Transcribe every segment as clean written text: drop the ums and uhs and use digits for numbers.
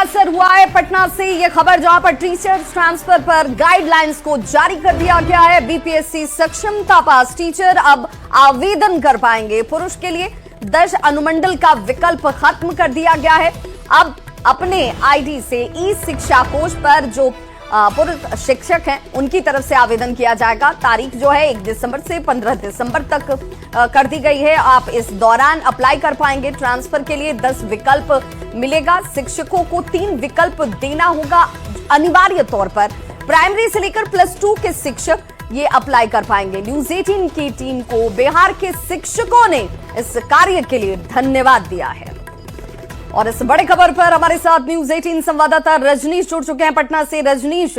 असर हुआ है पटना से ये खबर, जहां पर टीचर्स ट्रांसफर पर गाइडलाइंस को जारी कर दिया गया है। बीपीएससी सक्षमता पास टीचर अब आवेदन कर पाएंगे। पुरुष के लिए 10 अनुमंडल का विकल्प खत्म कर दिया गया है। अब अपने आईडी से ई शिक्षा कोश पर जो पुरुष शिक्षक हैं उनकी तरफ से आवेदन किया जाएगा। तारीख जो है 1 दिसंबर से 15 दिसंबर तक कर दी गई है। आप इस दौरान अप्लाई कर पाएंगे। ट्रांसफर के लिए 10 विकल्प मिलेगा। शिक्षकों को 3 विकल्प देना होगा अनिवार्य तौर पर। प्राइमरी से लेकर +2 के शिक्षक ये अप्लाई कर पाएंगे। न्यूज 18 की टीम को बिहार के शिक्षकों ने इस कार्य के लिए धन्यवाद दिया है। और इस बड़े खबर पर हमारे साथ न्यूज 18 संवाददाता रजनीश जुड़ चुके हैं पटना से। रजनीश,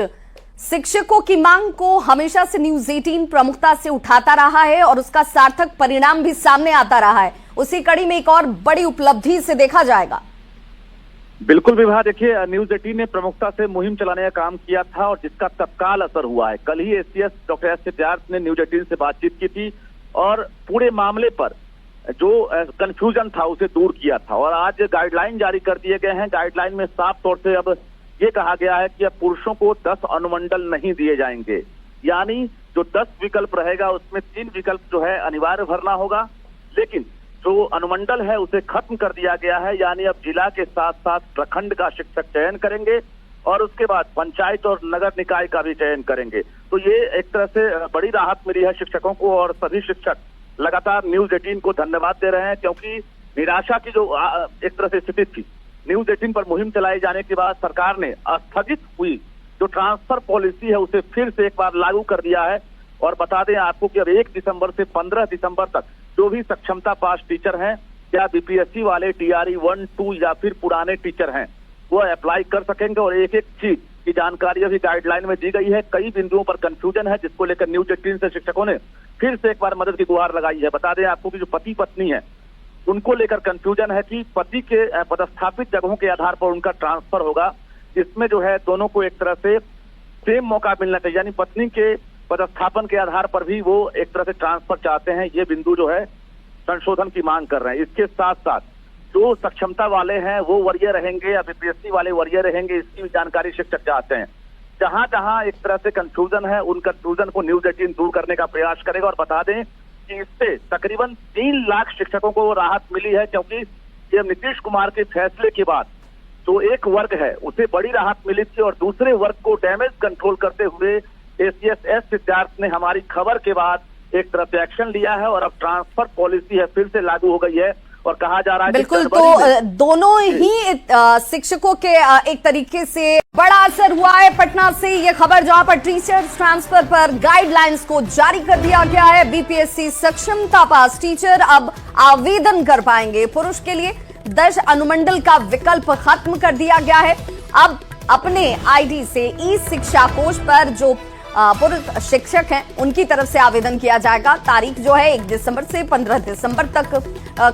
शिक्षकों की मांग को हमेशा से न्यूज 18 प्रमुखता से उठाता रहा है और उसका सार्थक परिणाम भी सामने आता रहा है। उसी कड़ी में एक और बड़ी उपलब्धि से देखा जाएगा। बिल्कुल विभा, देखिए न्यूज 18 ने प्रमुखता से मुहिम चलाने का काम किया था और जिसका तत्काल असर हुआ है। कल ही एसीएस डॉक्टर एस सिद्धार्थ ने न्यूज 18 से बातचीत की थी और पूरे मामले पर जो कंफ्यूजन था उसे दूर किया था और आज गाइडलाइन जारी कर दिए गए हैं। गाइडलाइन में साफ तौर से अब ये कहा गया है कि अब पुरुषों को 10 अनुमंडल नहीं दिए जाएंगे, यानी जो 10 विकल्प रहेगा उसमें 3 विकल्प जो है अनिवार्य भरना होगा, लेकिन जो अनुमंडल है उसे खत्म कर दिया गया है। यानी अब जिला के साथ साथ प्रखंड का शिक्षक चयन करेंगे और उसके बाद पंचायत और नगर निकाय का भी चयन करेंगे। तो ये एक तरह से बड़ी राहत मिली है शिक्षकों को और सभी शिक्षक लगातार न्यूज 18 को धन्यवाद दे रहे हैं, क्योंकि निराशा की जो एक तरह से स्थिति थी, न्यूज 18 पर मुहिम चलाए जाने के बाद सरकार ने स्थगित हुई जो ट्रांसफर पॉलिसी है उसे फिर से एक बार लागू कर दिया है। और बता दें आपको कि अब 1 दिसंबर से 15 दिसंबर तक जो भी सक्षमता पास टीचर हैं, या बीपीएससी वाले TRE 1, 2 या फिर पुराने टीचर हैं, वो अप्लाई कर सकेंगे। और एक एक चीज की जानकारी अभी गाइडलाइन में दी गई है। कई बिंदुओं पर कंफ्यूजन है जिसको लेकर न्यूज 18 से शिक्षकों ने फिर से एक बार मदद की गुहार लगाई है। बता दें आपको कि जो पति पत्नी है उनको लेकर कंफ्यूजन है कि पति के पदस्थापित जगहों के आधार पर उनका ट्रांसफर होगा। इसमें जो है दोनों को एक तरह से सेम मौका मिलना चाहिए, यानी पत्नी के पदस्थापन के आधार पर भी वो एक तरह से ट्रांसफर चाहते हैं। ये बिंदु जो है संशोधन की मांग कर रहे हैं। इसके साथ साथ जो सक्षमता वाले हैं वो वरीय रहेंगे या बीपीएससी वाले वरीय रहेंगे, इसकी भी जानकारी शिक्षक चाहते हैं। जहां जहां एक तरह से कंफ्यूजन है उन कंफ्यूजन को न्यूज 18 दूर करने का प्रयास करेगा। और बता दें कि इससे तकरीबन 3 लाख शिक्षकों को राहत मिली है, क्योंकि ये नीतीश कुमार के फैसले के बाद जो एक वर्ग है उसे बड़ी राहत मिली थी और दूसरे वर्ग को डैमेज कंट्रोल करते हुए एसीएस एस सिद्धार्थ ने हमारी खबर के बाद एक तरह से एक्शन लिया है और अब ट्रांसफर पॉलिसी है फिर से लागू हो गई है। और कहा जा रहा है बिल्कुल, तो दोनों ही शिक्षकों के एक तरीके से बड़ा असर हुआ है पटना से ये खबर, जहां पर टीचर्स ट्रांसफर पर गाइडलाइंस को जारी कर दिया गया है। बीपीएससी सक्षमता पास टीचर अब आवेदन कर पाएंगे। पुरुष के लिए 10 अनुमंडल का विकल्प खत्म कर दिया गया है। अब अपने आईडी से ई शिक्षा कोश पर जो पुरुष शिक्षक हैं उनकी तरफ से आवेदन किया जाएगा। तारीख जो है 1 दिसंबर से 15 दिसंबर तक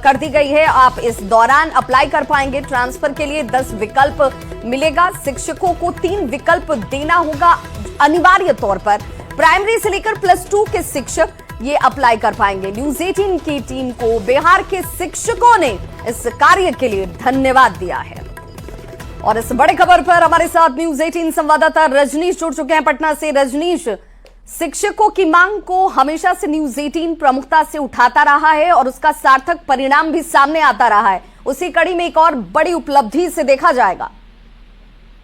कर दी गई है। आप इस दौरान अप्लाई कर पाएंगे। ट्रांसफर के लिए 10 विकल्प मिलेगा। शिक्षकों को 3 विकल्प देना होगा अनिवार्य तौर पर। प्राइमरी से लेकर +2 के शिक्षक ये अप्लाई कर पाएंगे। न्यूज 18 की टीम को बिहार के शिक्षकों ने इस कार्य के लिए धन्यवाद दिया है। और इस बड़े खबर पर हमारे साथ न्यूज 18 संवाददाता रजनीश जुड़ चुके हैं पटना से। रजनीश, शिक्षकों की मांग को हमेशा से न्यूज 18 प्रमुखता से उठाता रहा है और उसका सार्थक परिणाम भी सामने आता रहा है। उसी कड़ी में एक और बड़ी उपलब्धि से देखा जाएगा।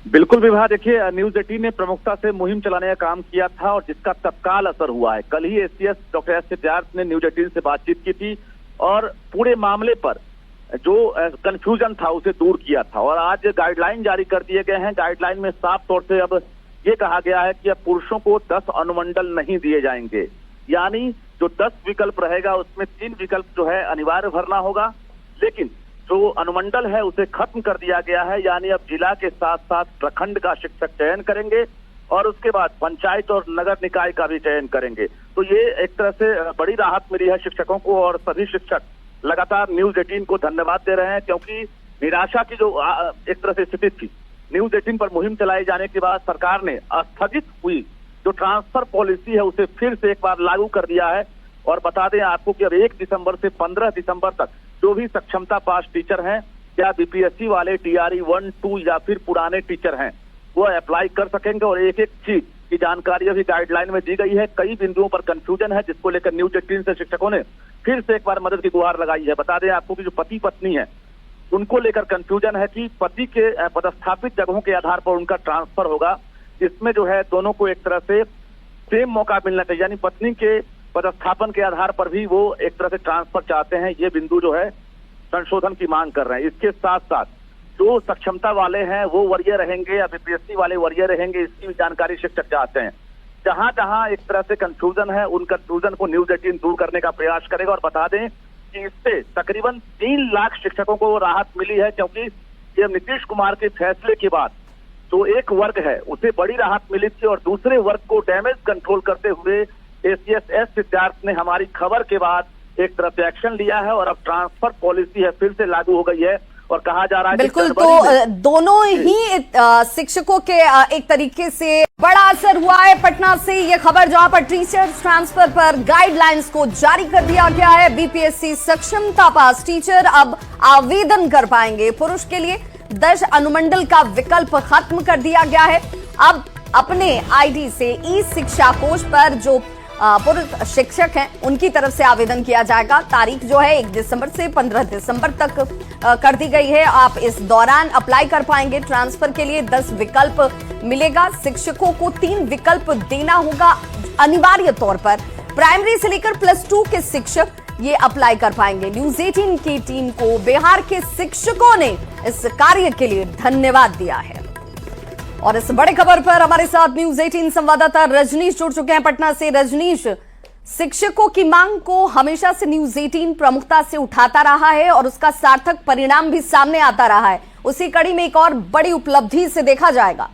बिल्कुल विभा, देखिए न्यूज 18 ने प्रमुखता से मुहिम चलाने का काम किया था और जिसका तत्काल असर हुआ है। कल ही एसीएस डॉक्टर एस सिद्धार्थ ने न्यूज 18 से बातचीत की थी और पूरे मामले पर जो कंफ्यूजन था उसे दूर किया था और आज गाइडलाइन जारी कर दिए गए हैं। गाइडलाइन में साफ तौर से अब ये कहा गया है कि अब पुरुषों को 10 अनुमंडल नहीं दिए जाएंगे, यानी जो 10 विकल्प रहेगा उसमें 3 विकल्प जो है अनिवार्य भरना होगा, लेकिन जो अनुमंडल है उसे खत्म कर दिया गया है। यानी अब जिला के साथ साथ प्रखंड का शिक्षक चयन करेंगे और उसके बाद पंचायत और नगर निकाय का भी चयन करेंगे। तो ये एक तरह से बड़ी राहत मिली है शिक्षकों को और सभी शिक्षक लगातार न्यूज 18 को धन्यवाद दे रहे हैं, क्योंकि निराशा की जो एक तरह से स्थिति थी, न्यूज 18 पर मुहिम चलाए जाने के बाद सरकार ने स्थगित हुई जो ट्रांसफर पॉलिसी है उसे फिर से एक बार लागू कर दिया है। और बता दें आपको कि अब 1 दिसंबर से 15 दिसंबर तक जो भी सक्षमता पास टीचर हैं, क्या बीपीएससी वाले टीआरई 1, 2 या फिर पुराने टीचर हैं वो अप्लाई कर सकेंगे, और एक एक चीज की जानकारी अभी गाइडलाइन में दी गई है। कई बिंदुओं पर कंफ्यूजन है, जिसको लेकर न्यूज 18 से शिक्षकों ने फिर से एक बार मदद की गुहार लगाई है। बता दें आपको कि जो पति पत्नी है उनको लेकर कंफ्यूजन है कि पति के पदस्थापित जगहों के आधार पर उनका ट्रांसफर होगा। इसमें जो है दोनों को एक तरह से सेम मौका मिलना चाहिए, यानी पत्नी के पदस्थापन के आधार पर भी वो एक तरह से ट्रांसफर चाहते हैं। ये बिंदु जो है संशोधन की मांग कर रहे हैं। इसके साथ साथ जो सक्षमता वाले हैं वो वरीय रहेंगे या बीपीएससी वाले वरीय रहेंगे, इसकी भी जानकारी शिक्षक चाहते हैं। जहां जहां एक तरह से कंफ्यूजन है, उन कंफ्यूजन को न्यूज 18 दूर करने का प्रयास करेगा। और बता दें कि इससे तकरीबन 3 लाख शिक्षकों को राहत मिली है, क्योंकि ये नीतीश कुमार के फैसले के बाद जो एक वर्ग है उसे बड़ी राहत मिली थी, और दूसरे वर्ग को डैमेज कंट्रोल करते हुए एसीएस सिद्धार्थ ने हमारी खबर के बाद एक तरफ एक्शन लिया है, और अब ट्रांसफर पॉलिसी है फिर से लागू हो गई है। और कहा जा रहा है बिल्कुल, तो दोनों ही शिक्षकों के एक तरीके से बड़ा असर हुआ है पटना से ये खबर, जहां पर टीचर्स ट्रांसफर पर गाइडलाइंस को जारी कर दिया गया है। बीपीएससी सक्षमता पास टीचर अब आवेदन कर पाएंगे। पुरुष के लिए 10 अनुमंडल का विकल्प खत्म कर दिया गया है। अब अपने आईडी से ई शिक्षा कोश पर जो पुरुष शिक्षक हैं उनकी तरफ से आवेदन किया जाएगा। तारीख जो है 1 दिसंबर से 15 दिसंबर तक कर दी गई है। आप इस दौरान अप्लाई कर पाएंगे। ट्रांसफर के लिए 10 विकल्प मिलेगा। शिक्षकों को 3 विकल्प देना होगा अनिवार्य तौर पर। प्राइमरी से लेकर +2 के शिक्षक ये अप्लाई कर पाएंगे। न्यूज 18 की टीम को बिहार के शिक्षकों ने इस कार्य के लिए धन्यवाद दिया है। और इस बड़े खबर पर हमारे साथ न्यूज 18 संवाददाता रजनीश जुड़ चुके हैं पटना से। रजनीश, शिक्षकों की मांग को हमेशा से न्यूज 18 प्रमुखता से उठाता रहा है और उसका सार्थक परिणाम भी सामने आता रहा है। उसी कड़ी में एक और बड़ी उपलब्धि से देखा जाएगा।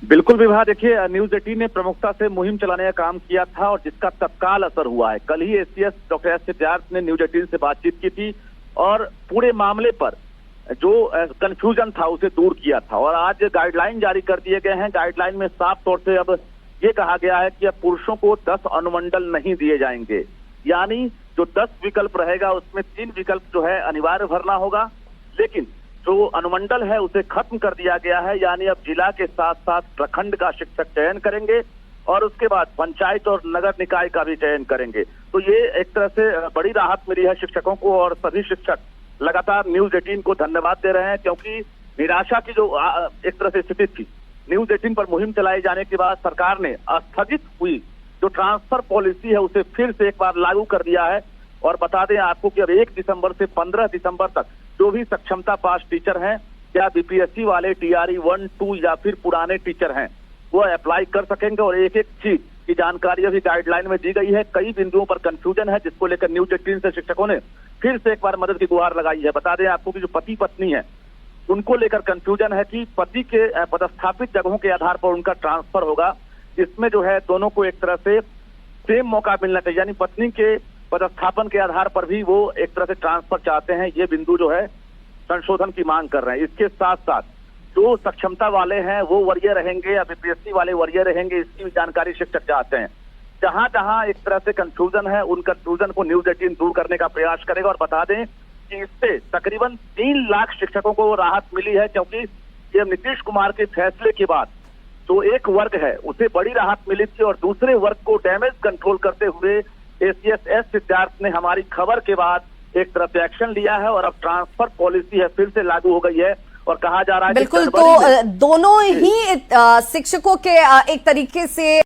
बिल्कुल विभा, देखिए न्यूज 18 ने प्रमुखता से मुहिम चलाने का काम किया था, और जिसका तत्काल असर हुआ है। कल ही एसीएस डॉक्टर एस सिद्धार्थ ने न्यूज 18 से बातचीत की थी और पूरे मामले पर जो कंफ्यूजन था उसे दूर किया था, और आज गाइडलाइन जारी कर दिए गए हैं। गाइडलाइन में साफ तौर से अब ये कहा गया है कि अब पुरुषों को 10 अनुमंडल नहीं दिए जाएंगे, यानी जो 10 विकल्प रहेगा उसमें 3 विकल्प जो है अनिवार्य भरना होगा। लेकिन जो अनुमंडल है उसे खत्म कर दिया गया है, यानी अब जिला के साथ साथ प्रखंड का शिक्षक चयन करेंगे और उसके बाद पंचायत और नगर निकाय का भी चयन करेंगे। तो ये एक तरह से बड़ी राहत मिली है शिक्षकों को, और सभी शिक्षक लगातार न्यूज 18 को धन्यवाद दे रहे हैं, क्योंकि निराशा की जो एक तरह से स्थिति थी, न्यूज 18 पर मुहिम चलाए जाने के बाद सरकार ने स्थगित हुई जो ट्रांसफर पॉलिसी है उसे फिर से एक बार लागू कर दिया है। और बता दें आपको कि अब 1 दिसंबर से 15 दिसंबर तक जो भी सक्षमता पास टीचर हैं, क्या बीपीएससी वाले टीआरई 1, 2 या फिर पुराने टीचर हैं वो अप्लाई कर सकेंगे, और एक एक चीज की जानकारी अभी गाइडलाइन में दी गई है। कई बिंदुओं पर कंफ्यूजन है, जिसको लेकर न्यूज 18 से शिक्षकों ने फिर से एक बार मदद की गुहार लगाई है। बता दें आपको कि जो पति पत्नी है उनको लेकर कंफ्यूजन है कि पति के पदस्थापित जगहों के आधार पर उनका ट्रांसफर होगा। इसमें जो है दोनों को एक तरह से सेम मौका मिलना चाहिए, यानी पत्नी के पदस्थापन के आधार पर भी वो एक तरह से ट्रांसफर चाहते हैं। ये बिंदु जो है संशोधन की मांग कर रहे हैं। इसके साथ साथ जो सक्षमता वाले हैं वो वरीय रहेंगे या बीपीएससी वाले वरीय रहेंगे, इसकी भी जानकारी शिक्षक चाहते हैं। जहां जहां एक तरह से कंफ्यूजन है, उन कंफ्यूजन को न्यूज 18 दूर करने का प्रयास करेगा। और बता दें कि इससे तकरीबन 3 लाख शिक्षकों को राहत मिली है, क्योंकि ये नीतीश कुमार के फैसले के बाद जो एक वर्ग है उसे बड़ी राहत मिली थी, और दूसरे वर्ग को डैमेज कंट्रोल करते हुए एसीएस सिद्धार्थ ने हमारी खबर के बाद एक तरफ एक्शन लिया है, और अब ट्रांसफर पॉलिसी है फिर से लागू हो गई है। और कहा जा रहा है बिल्कुल, तो दोनों ही शिक्षकों के एक तरीके से